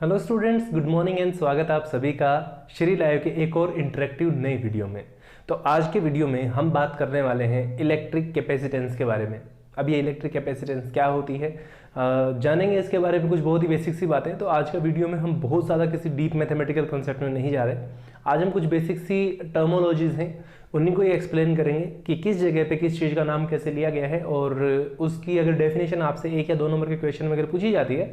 Hello students, good morning and स्वागत आप सभी का श्री लाइव के एक और इंटरेक्टिव नई वीडियो में। तो आज के वीडियो में हम बात करने वाले हैं इलेक्ट्रिक कैपेसिटेंस के बारे में। अब ये इलेक्ट्रिक कैपेसिटेंस क्या होती है जानेंगे इसके बारे में कुछ बहुत ही बेसिक सी बातें। तो आज का वीडियो में हम बहुत ज़्यादा किसी डीप मैथमेटिकल कॉन्सेप्ट में नहीं जा रहे। आज हम कुछ बेसिक सी टर्मोलॉजीज हैं उन्हीं को ये एक्सप्लेन करेंगे कि किस जगह पे किस चीज़ का नाम कैसे लिया गया है, और उसकी अगर डेफिनेशन आपसे 1 या 2 नंबर के क्वेश्चन में अगर पूछी जाती है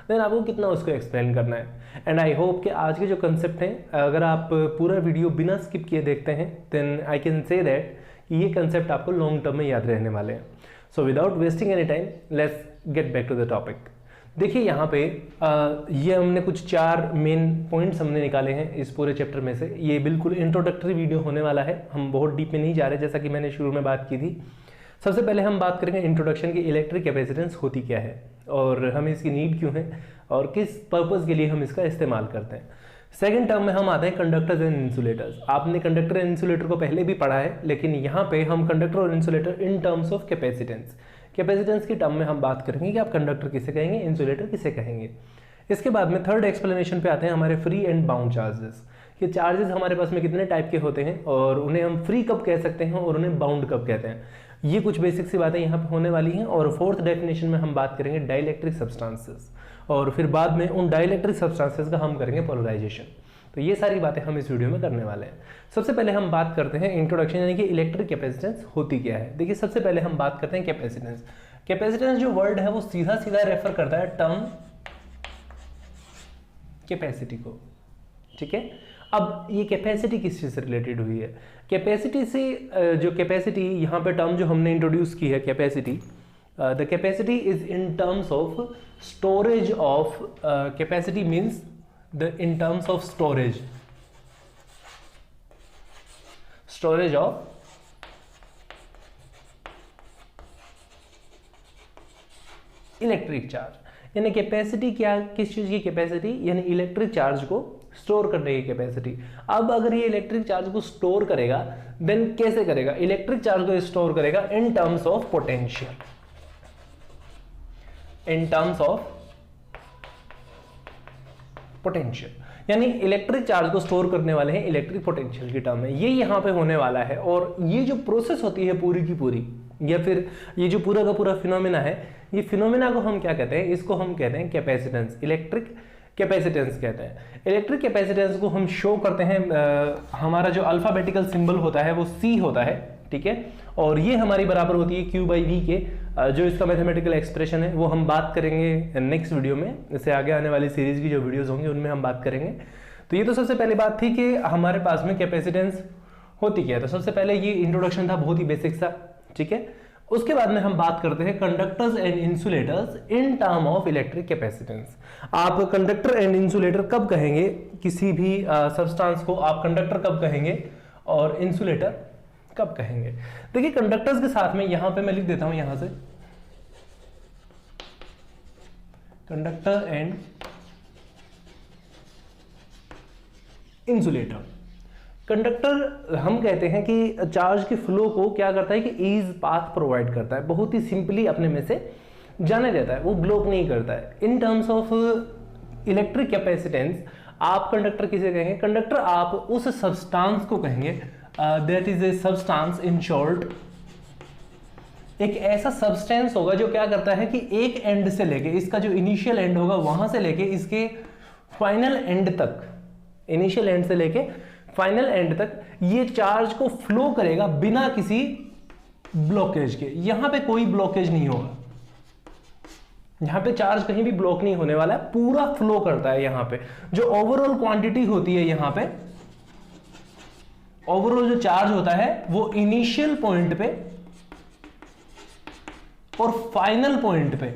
देन आपको कितना उसको एक्सप्लेन करना है। एंड आई होप कि आज के जो कंसेप्ट हैं अगर आप पूरा वीडियो बिना स्किप किए देखते हैं then I can say that कि ये कंसेप्ट आपको लॉन्ग टर्म में याद रहने वाले हैं। So without wasting any time let's get back to the topic. देखिए यहाँ पे ये हमने कुछ 4 मेन पॉइंट्स हमने निकाले हैं इस पूरे चैप्टर में से। ये बिल्कुल इंट्रोडक्टरी वीडियो होने वाला है, हम बहुत डीप में नहीं जा रहे जैसा कि मैंने शुरू में बात की थी। सबसे पहले हम बात करेंगे इंट्रोडक्शन की, इलेक्ट्रिक कैपेसिटेंस होती क्या है और हमें इसकी नीड क्यों है और किस पर्पज़ के लिए हम इसका इस्तेमाल करते हैं। सेकेंड टर्म में हम आते हैं कंडक्टर्स एंड इंसुलेटर्स। आपने कंडक्टर एंड इंसुलेटर को पहले भी पढ़ा है, लेकिन यहाँ पे हम कंडक्टर और insulator in terms of capacitance की टर्म में हम बात करेंगे कि आप कंडक्टर किसे कहेंगे, इंसुलेटर किसे कहेंगे। इसके बाद में थर्ड एक्सप्लेनेशन पे आते हैं हमारे फ्री एंड बाउंड चार्जेस। ये चार्जेस हमारे पास में कितने टाइप के होते हैं और उन्हें हम फ्री कब कह सकते हैं और उन्हें बाउंड कब कहते हैं। ये कुछ बेसिक सी बातें यहाँ पे होने वाली हैं। और फोर्थ डेफिनेशन में हम बात करेंगे डाइलेक्ट्रिक सब्सटेंसेस, और फिर बाद में उन डाइलेक्ट्रिक सब्सटेंसेस का हम करेंगे पोलराइजेशन। तो ये सारी बातें हम इस वीडियो में करने वाले हैं। सबसे पहले हम बात करते हैं इंट्रोडक्शन, यानी कि इलेक्ट्रिक कैपेसिटेंस होती क्या है। देखिए सबसे पहले हम बात करते हैं कैपेसिटेंस। कैपेसिटेंस जो वर्ड है वो सीधा सीधा रेफर करता है टर्म कैपेसिटी को, ठीक है। अब ये कैपेसिटी किस चीज से रिलेटेड हुई है? कैपेसिटी से जो कैपेसिटी यहाँ पे टर्म जो हमने इंट्रोड्यूस की है capacity, the capacity is in terms of storage of capacity means in terms of storage of electric charge. यानी कैपेसिटी क्या, किस चीज की कैपेसिटी, यानी इलेक्ट्रिक चार्ज को स्टोर करने की कैपेसिटी। अब अगर ये इलेक्ट्रिक चार्ज को स्टोर करेगा देन कैसे करेगा? इलेक्ट्रिक चार्ज को स्टोर करेगा इन terms of potential, in terms of potential. यानी इलेक्ट्रिक चार्ज को स्टोर करने वाले हैं इलेक्ट्रिक पोटेंशियल की टर्म में। ये यहां पे होने वाला है। और ये जो प्रोसेस होती है पूरी की पूरी, या फिर ये जो पूरा का पूरा फिनोमेना है, ये फिनोमेना को हम क्या कहते हैं? इसको हम कहते हैं कैपेसिटेंस, इलेक्ट्रिक कैपेसिटेंस कहते हैं। इलेक्ट्रिक कैपेसिटेंस को हम शो करते हैं, हमारा जो अल्फाबेटिकल सिंबल होता है वो C होता है, ठीक है। और ये हमारी बराबर होती है Q/V के। जो इसका मैथमेटिकल एक्सप्रेशन है वो हम बात करेंगे नेक्स्ट वीडियो में, इससे आगे आने वाली सीरीज की जो वीडियोस होंगी उनमें हम बात करेंगे। तो ये तो सबसे पहली बात थी कि हमारे पास में कैपेसिटेंस होती क्या है। तो सबसे पहले ये इंट्रोडक्शन था, बहुत ही बेसिक सा, ठीक है। उसके बाद में हम बात करते हैं conductors and insulators in term of electric capacitance. आप कंडक्टर एंड इंसुलेटर कब कहेंगे? किसी भी सब्सटेंस को आप कंडक्टर कब कहेंगे और इंसुलेटर कब कहेंगे? देखिए कंडक्टर्स के साथ में यहां पे मैं लिख देता हूं, यहां से कंडक्टर एंड इंसुलेटर। कंडक्टर हम कहते हैं कि चार्ज के फ्लो को क्या करता है कि ईज पाथ प्रोवाइड करता है, बहुत ही सिंपली अपने में से जाने देता है, वो ब्लॉक नहीं करता है। इन टर्म्स ऑफ इलेक्ट्रिक कैपेसिटेंस आप कंडक्टर किसे कहेंगे? कंडक्टर आप उस सब्सटेंस को कहेंगे that is a substance, in short एक ऐसा सब्सटेंस होगा जो क्या करता है कि एक एंड से लेके, इसका जो इनिशियल एंड होगा वहां से लेके इसके फाइनल एंड तक, इनिशियल एंड से लेके फाइनल एंड तक ये चार्ज को फ्लो करेगा बिना किसी ब्लॉकेज के। यहां पे कोई ब्लॉकेज नहीं होगा, यहां पे चार्ज कहीं भी ब्लॉक नहीं होने वाला है, पूरा फ्लो करता है। यहां पे जो ओवरऑल क्वांटिटी होती है, यहां पे ओवरऑल जो चार्ज होता है वो इनिशियल पॉइंट पे और फाइनल पॉइंट पे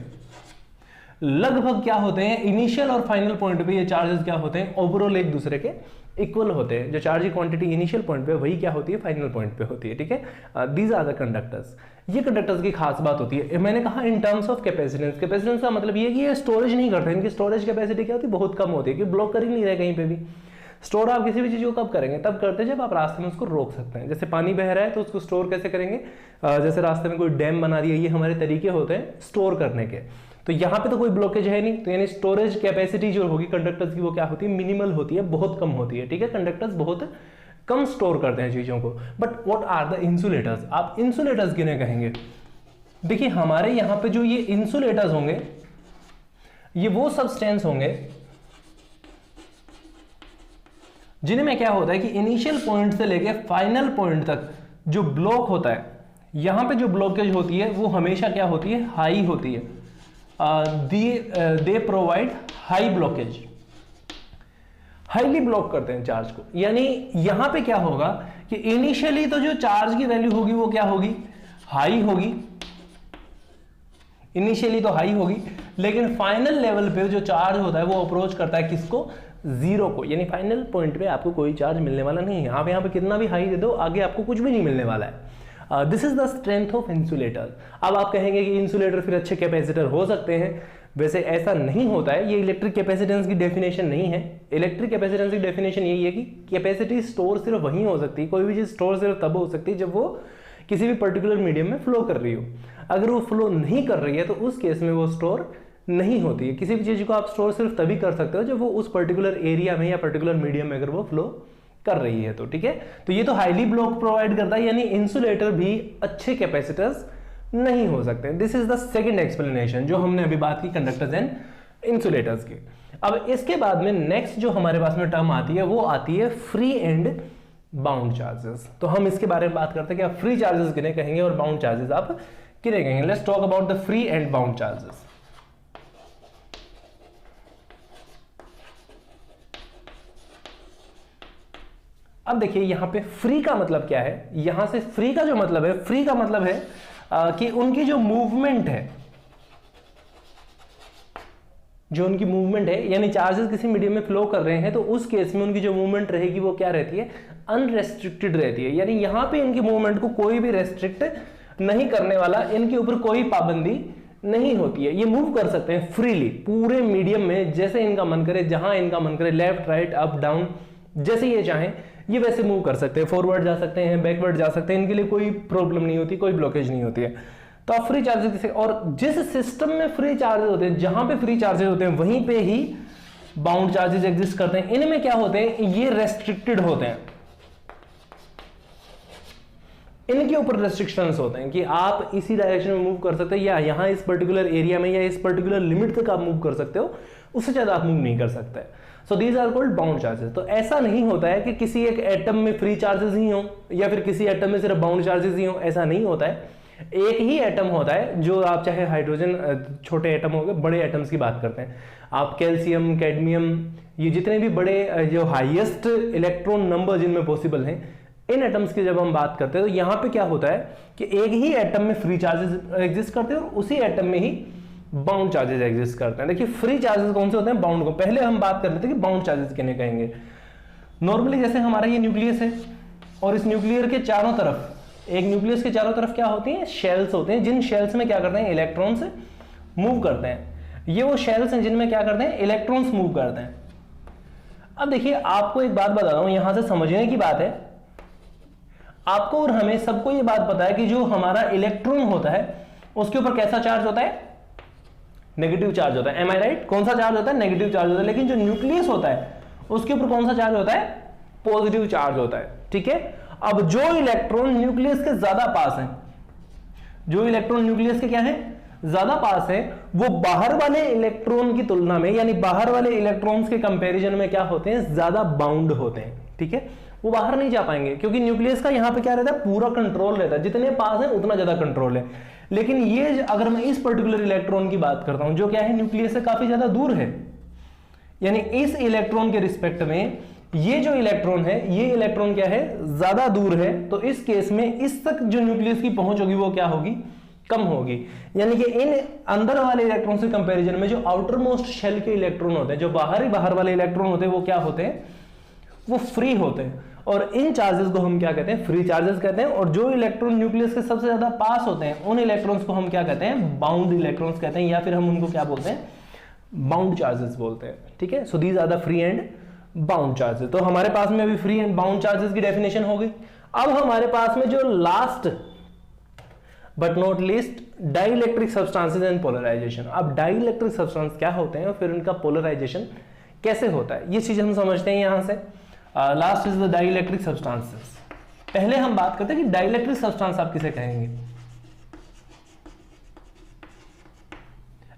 लगभग क्या होते हैं, इनिशियल और फाइनल पॉइंट पे ये चार्जेस क्या होते हैं, ओवरऑल एक दूसरे के इक्वल होते हैं। जो चार्ज की क्वांटिटी इनिशियल पॉइंट पे वही क्या होती है, फाइनल पॉइंट पे होती है, ठीक है। These are the conductors. ये कंडक्टर्स की खास बात होती है, मैंने कहा in terms of capacitance. Capacitance का मतलब ये कि ये स्टोरेज नहीं करते, इनकी स्टोरेज कैपेसिटी क्या होती है, बहुत कम होती है, कि ब्लॉक कर ही नहीं रहे कहीं पे भी। स्टोर आप किसी भी चीज को कब करेंगे? तब करते हैं जब आप रास्ते में उसको रोक सकते हैं। जैसे पानी बह रहा है तो उसको स्टोर कैसे करेंगे? जैसे रास्ते में कोई डैम बना दिया, ये हमारे तरीके होते हैं स्टोर करने के। तो यहाँ पे तो कोई ब्लॉकेज है नहीं, तो यानी स्टोरेज कैपेसिटी जो होगी कंडक्टर्स की वो क्या होती है, मिनिमल होती है, बहुत कम होती है। ठीक है, कंडक्टर्स बहुत कम स्टोर करते हैं चीजों को। But what are the insulators, आप इंसुलेटर्स किन्हें कहेंगे? देखिए हमारे यहां पे जो ये इंसुलेटर्स होंगे ये वो सब्सटेंस होंगे जिनमें क्या होता है कि इनिशियल पॉइंट से लेके फाइनल पॉइंट तक जो ब्लॉक होता है, यहां पे जो ब्लॉकेज होती है वो हमेशा क्या होती है, हाई होती है। They provide high blockage, highly block करते हैं चार्ज को। यानी यहां पे क्या होगा कि इनिशियली तो जो चार्ज की वैल्यू होगी वो क्या होगी, हाई होगी, इनिशियली तो हाई होगी, लेकिन फाइनल लेवल पे जो चार्ज होता है वो अप्रोच करता है किसको, जीरो को। यानी फाइनल पॉइंट पे आपको कोई चार्ज मिलने वाला नहीं है। आप यहाँ पे कितना भी हाई दे दो आगे आपको कुछ भी नहीं मिलने वाला है। This is the strength of insulator. अब आप कहेंगे कि इंसुलेटर फिर अच्छे कैपेसिटर हो सकते हैं, वैसे ऐसा नहीं होता है। ये इलेक्ट्रिक कैपेसिटेंस की डेफिनेशन नहीं है। इलेक्ट्रिक कैपेसिटेंस की डेफिनेशन यही है कि कैपेसिटी स्टोर सिर्फ वहीं हो सकती है, कोई भी चीज स्टोर सिर्फ तब हो सकती है जब वो किसी भी पर्टिकुलर मीडियम में फ्लो कर रही हो। अगर वो फ्लो नहीं कर रही है तो उस केस में वो स्टोर नहीं होती है। किसी भी चीज को आप स्टोर सिर्फ तभी कर सकते हो जब वो उस पर्टिकुलर एरिया में या पर्टिकुलर मीडियम में अगर वो फ्लो कर रही है तो। ठीक है, तो ये तो हाईली ब्लॉक प्रोवाइड करता है, यानी इंसुलेटर भी अच्छे कैपेसिटर्स नहीं हो सकते। This is the second explanation जो हमने अभी बात की कंडक्टर्स एंड इंसुलेटर्स की। अब इसके बाद में नेक्स्ट जो हमारे पास में टर्म आती है वो आती है फ्री एंड बाउंड चार्जेस। तो हम इसके बारे में बात करते हैं कि आप फ्री चार्जेस किन्हें कहेंगे और बाउंड चार्जेस आप किन्हें कहेंगे। Let's talk about the free and bound charges. अब देखिए यहां पे फ्री का मतलब क्या है, यहां से फ्री का जो मतलब है, फ्री का मतलब है कि उनकी जो मूवमेंट है, जो उनकी मूवमेंट है, यानी चार्जेस किसी मीडियम में फ्लो कर रहे हैं तो उस केस में उनकी जो मूवमेंट रहेगी वो क्या रहती है, अनरेस्ट्रिक्टेड रहती है। यानी यहां पे इनकी मूवमेंट को कोई भी रेस्ट्रिक्ट नहीं करने वाला, इनके ऊपर कोई पाबंदी नहीं होती है। ये मूव कर सकते हैं फ्रीली पूरे मीडियम में, जैसे इनका मन करे, जहां इनका मन करे, लेफ्ट राइट अप डाउन, जैसे ये चाहें ये वैसे मूव कर सकते हैं। फॉरवर्ड जा सकते हैं, बैकवर्ड जा सकते हैं, इनके लिए कोई प्रॉब्लम नहीं होती, कोई ब्लॉकेज नहीं होती है। तो आप फ्री चार्जेस किसे, और जिस सिस्टम में फ्री चार्जेस होते हैं, जहां पे फ्री चार्जेस होते हैं वहीं पे ही बाउंड चार्जेस एग्जिस्ट करते हैं। इनमें क्या होते हैं, ये रेस्ट्रिक्टेड होते हैं, इनके ऊपर रेस्ट्रिक्शंस होते हैं कि आप इसी डायरेक्शन में मूव कर सकते हैं, या यहां इस पर्टिकुलर एरिया में या इस पर्टिकुलर लिमिट तक आप मूव कर सकते हो, उससे ज्यादा आप मूव नहीं कर सकते। So these are called bound charges. तो ऐसा नहीं होता है कि किसी एक एटम में फ्री चार्जेस ही हो या फिर किसी एटम में सिर्फ बाउंड चार्जेस ही हो, ऐसा नहीं होता है। एक ही एटम होता है, जो आप चाहे हाइड्रोजन, छोटे एटम हो गए, बड़े एटम्स की बात करते हैं आप, कैल्शियम, कैडमियम, ये जितने भी बड़े जो हाईएस्ट इलेक्ट्रॉन नंबर जिनमें पॉसिबल हैं, इन एटम्स की जब हम बात करते हैं तो यहां पे क्या होता है कि एक ही एटम में फ्री चार्जेस एग्जिस्ट करते हैं और उसी एटम में ही बाउंड चार्जेस एग्जिस्ट करते हैं। देखिए फ्री चार्जेस कौन से होते हैं, बाउंड को। पहले हम बात कर रहे थे कि बाउंड चार्जेस किन्हें कहेंगे। नॉर्मली जैसे हमारा ये न्यूक्लियस है और इस न्यूक्लियर के चारों तरफ, एक न्यूक्लियस के चारों तरफ क्या होती हैं, शेल्स होते हैं, जिन शेल्स में क्या करते हैं, इलेक्ट्रॉन्स मूव करते हैं। ये वो शेल्स हैं जिनमें क्या करते हैं, इलेक्ट्रॉन्स मूव करते हैं। अब देखिए आपको एक बात बता रहा हूं, यहां से समझने की बात है। आपको और हमें सबको ये बात पता है कि जो हमारा इलेक्ट्रॉन होता है उसके ऊपर कैसा चार्ज होता है, नेगेटिव चार्ज होता है। एम आई राइट? कौन सा चार्ज होता है, नेगेटिव चार्ज होता है। लेकिन जो न्यूक्लियस होता है उसके ऊपर कौन सा चार्ज होता है, पॉजिटिव चार्ज होता है। ठीक है, अब जो इलेक्ट्रॉन न्यूक्लियस के ज्यादा पास है, जो इलेक्ट्रॉन न्यूक्लियस के क्या है, ज्यादा पास है, वो बाहर वाले इलेक्ट्रॉन की तुलना में, यानी बाहर वाले इलेक्ट्रॉन्स के कंपैरिजन में क्या होते हैं, ज्यादा बाउंड होते हैं। ठीक है, वो बाहर नहीं जा पाएंगे क्योंकि न्यूक्लियस का यहां पे क्या रहता है, पूरा कंट्रोल रहता है, जितने पास है उतना ज्यादा कंट्रोल है। लेकिन ये अगर मैं इस पर्टिकुलर इलेक्ट्रॉन की बात करता हूं जो क्या है, न्यूक्लियस से काफी ज्यादा दूर है, यानी इस इलेक्ट्रॉन के रिस्पेक्ट में ये जो इलेक्ट्रॉन है, ये इलेक्ट्रॉन क्या है, ज्यादा दूर है, तो इस केस में इस तक जो न्यूक्लियस की पहुंच होगी वो क्या होगी, कम होगी। यानी कि इन अंदर वाले इलेक्ट्रॉन से कंपैरिजन में जो आउटर मोस्ट शेल के इलेक्ट्रॉन होते हैं, जो बाहर वाले इलेक्ट्रॉन होते हैं, वो क्या होते हैं, वो फ्री होते हैं। और इन चार्जेस को हम क्या कहते हैं, फ्री चार्जेस कहते हैं। और जो इलेक्ट्रॉन न्यूक्लियस के सबसे ज्यादा पास होते हैं उन इलेक्ट्रॉन्स को हम क्या कहते हैं, बाउंड इलेक्ट्रॉन्स कहते हैं, या फिर हम उनको क्या बोलते हैं, बाउंड चार्जेस बोलते हैं। ठीक है, so these are the free and bound charges. तो हमारे पास में अभी फ्री एंड बाउंड चार्जेस की डेफिनेशन हो गई। अब हमारे पास में जो last but not least dielectric substances and polarisation. अब डाइइलेक्ट्रिक सब्सटेंस क्या होते हैं और फिर उनका पोलराइजेशन कैसे होता है, ये चीज हम समझते हैं यहां से। Last is the dielectric substances. पहले हम बात करते हैं कि डाइइलेक्ट्रिक सब्सटेंस आप किसे कहेंगे।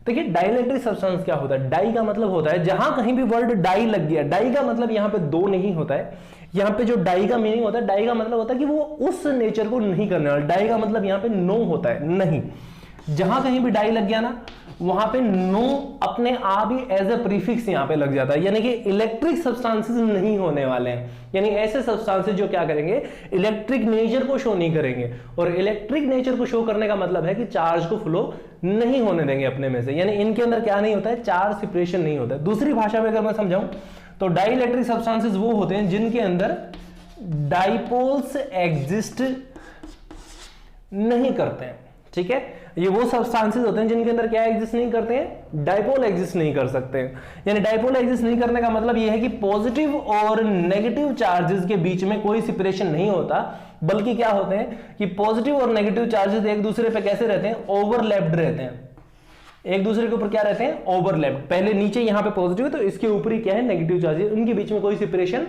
देखिए डाइइलेक्ट्रिक सब्सटेंस क्या होता है, डाई का मतलब होता है, जहां कहीं भी वर्ड डाई लग गया, डाई का मतलब यहां पे दो नहीं होता है, यहां पे जो डाई का मीनिंग होता है, डाई का मतलब होता है कि वो उस नेचर को नहीं करने वाला। डाई का मतलब यहां पे नो होता है, नहीं। जहां कहीं भी डाई लग गया ना, वहां पे नो अपने आप ही एज अ प्रीफिक्स यहां पे लग जाता है, यानी कि इलेक्ट्रिक सब्सटेंसेस नहीं होने वाले हैं। यानी ऐसे सब्सटेंसेस जो क्या करेंगे, इलेक्ट्रिक नेचर को शो नहीं करेंगे। और इलेक्ट्रिक नेचर को शो करने का मतलब है कि चार्ज को फ्लो नहीं होने देंगे अपने में से, यानी इनके अंदर क्या नहीं होता है, चार्ज सेपरेशन नहीं होता है। दूसरी भाषा में अगर मैं समझाऊं तो डाइइलेक्ट्रिक सब्सटेंसेस वो होते हैं जिनके अंदर डाइपोल्स एग्जिस्ट नहीं करते हैं, ठीक है। ये वो सब्सटेंसेस होते हैं जिनके अंदर क्या एग्जिस्ट नहीं करते हैं, डाइपोल एग्जिस्ट नहीं कर सकते हैं। यानी डाइपोल एग्जिस्ट नहीं करने का मतलब ये है कि पॉजिटिव और नेगेटिव चार्जेस के बीच में कोई सेपरेशन नहीं होता, बल्कि क्या होते हैं कि पॉजिटिव और नेगेटिव चार्जेस एक दूसरे पे कैसे रहते हैं, ओवरलैप्ड रहते हैं, एक दूसरे के ऊपर क्या रहते हैं, ओवरलैप्ड। पहले नीचे यहां पे पॉजिटिव है तो इसके ऊपर ही क्या है, नेगेटिव चार्जेस, उनके बीच में कोई सेपरेशन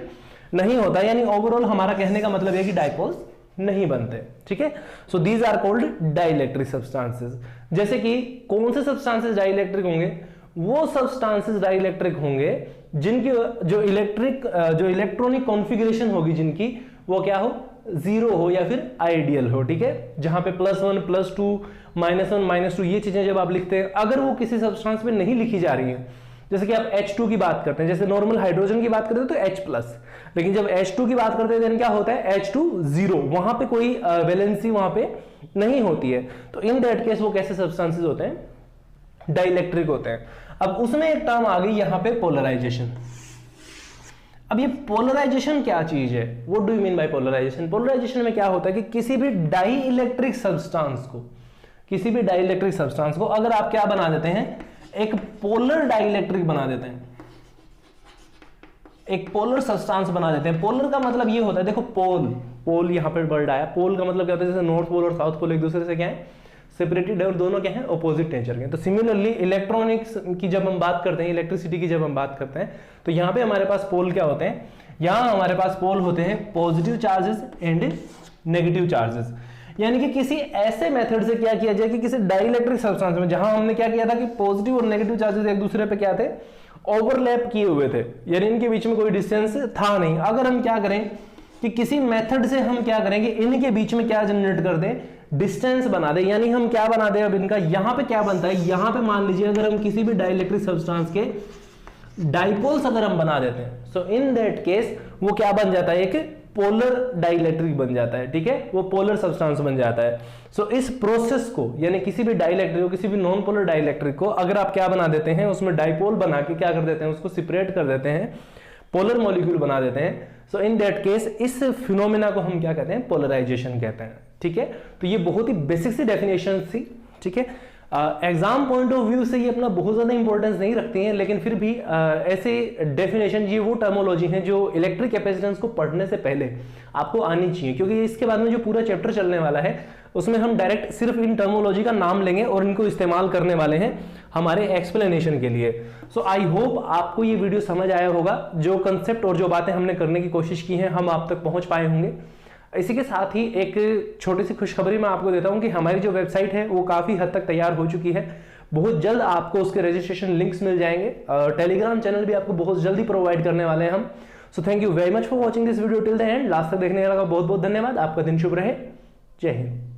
नहीं होता। यानी ओवरऑल हमारा कहने का मतलब है कि डाइपोल्स नहीं बनते, ठीक है। So these are called dielectric substances. जैसे कि कौन से सब्सटेंसेस डाइइलेक्ट्रिक होंगे, वो सब्सटेंसेस डाइइलेक्ट्रिक होंगे जिनकी जो इलेक्ट्रॉनिक कॉन्फ़िगरेशन होगी जिनकी, वो क्या हो, जीरो हो या फिर आइडियल हो, ठीक है। जहां पे +1 +2 -1 -2 ये चीजें जब आप लिखते हैं, अगर वो किसी सब्सटेंस में नहीं लिखी जा रही है, जैसे कि आप H2 की बात करते हैं, जैसे नॉर्मल हाइड्रोजन की बात करते हैं तो H+, लेकिन जब H2 की बात करते हैं तो क्या होता है, H2 0, वहां पे कोई वैलेंसी वहां पे नहीं होती है। तो इन दैट केस वो कैसे सब्सटेंसेस होते हैं, डाइइलेक्ट्रिक होते हैं। अब उसमें एक टर्म आ गई यहां पे, पोलराइजेशन। अब ये पोलराइजेशन क्या चीज है, what do you mean by polarisation. Polarisation में क्या होता है कि किसी भी डाइइलेक्ट्रिक सब्सटेंस को अगर आप क्या बना देते हैं, एक पोलर डाइइलेक्ट्रिक बना देते हैं, एक पोलर सब्सटेंस बना देते हैं। पोलर का मतलब ये होता है, देखो पोल यहां पर वर्ड आया, पोल का मतलब क्या होता है, जैसे नॉर्थ पोल और साउथ पोल एक दूसरे से क्या है, सेपरेटेड है, और दोनों क्या है, ऑपोजिट नेचर के। तो सिमिलरली इलेक्ट्रॉनिक्स की जब हम बात करते हैं, इलेक्ट्रिसिटी की जब हम बात करते हैं, तो यहां पे हमारे पास पोल क्या होते हैं, यहां हमारे पास पोल होते हैं positive charges and negative charges. यानी कि किसी ऐसे मेथड से क्या किया जाए कि किसी डाइइलेक्ट्रिक सब्सटेंस में, जहां हमने क्या किया था कि पॉजिटिव और नेगेटिव चार्जेस एक दूसरे पे क्या थे, ओवरलैप किए हुए थे, यानी इनके बीच में कोई डिस्टेंस था नहीं। अगर हम क्या करें कि किसी मेथड से हम क्या करेंगे, इनके बीच में क्या जनरेट कर दें, डिस्टेंस बना दे। यानी हम क्या बना दे, अब इनका यहां पे क्या बनता है, यहां पे मान लीजिए अगर हम किसी भी डाइइलेक्ट्रिक सब्सटेंस के डाइपोल्स अगर हम बना देते हैं, सो इन दैट केस वो क्या बन जाता है, एक पोलर डाइइलेक्ट्रिक बन जाता है, ठीक है, वो पोलर सब्सटेंस बन जाता है। सो इस प्रोसेस को, यानी किसी भी डाइइलेक्ट्रिक को, किसी भी नॉन पोलर डाइइलेक्ट्रिक को अगर आप क्या बना देते हैं, उसमें डाइपोल बना के क्या कर देते हैं, उसको सेपरेट कर देते हैं, पोलर मॉलिक्यूल बना देते हैं। सो इन दैट केस इस फिनोमेना को हम क्या कहते हैं, पोलराइजेशन कहते हैं, ठीक है। तो ये बहुत ही बेसिक सी डेफिनेशन थी, ठीक है। एग्जाम पॉइंट ऑफ व्यू से ये अपना बहुत ज्यादा इंपॉर्टेंस नहीं रखती हैं, लेकिन फिर भी ऐसे डेफिनेशन, ये वो टर्मोलॉजी हैं जो इलेक्ट्रिक कैपेसिटेंस को पढ़ने से पहले आपको आनी चाहिए, क्योंकि इसके बाद में जो पूरा चैप्टर चलने वाला है उसमें हम डायरेक्ट सिर्फ इन टर्मोलॉजी का नाम लेंगे और इनको इस्तेमाल करने वाले हैं हमारे एक्सप्लेनेशन के लिए। सो आई होप आपको ये वीडियो समझ आया होगा, जो कंसेप्ट और जो बातें हमने करने की कोशिश की हैं हम आप तक पहुंच पाए होंगे। इसी के साथ ही एक छोटी सी खुशखबरी मैं आपको देता हूं कि हमारी जो वेबसाइट है वो काफ़ी हद तक तैयार हो चुकी है। बहुत जल्द आपको उसके रजिस्ट्रेशन लिंक्स मिल जाएंगे, टेलीग्राम चैनल भी आपको बहुत जल्दी प्रोवाइड करने वाले हैं हम। So thank you very much for watching this video till the end. Last तक देखने का बहुत बहुत धन्यवाद। आपका दिन शुभ रहे। जय हिंद।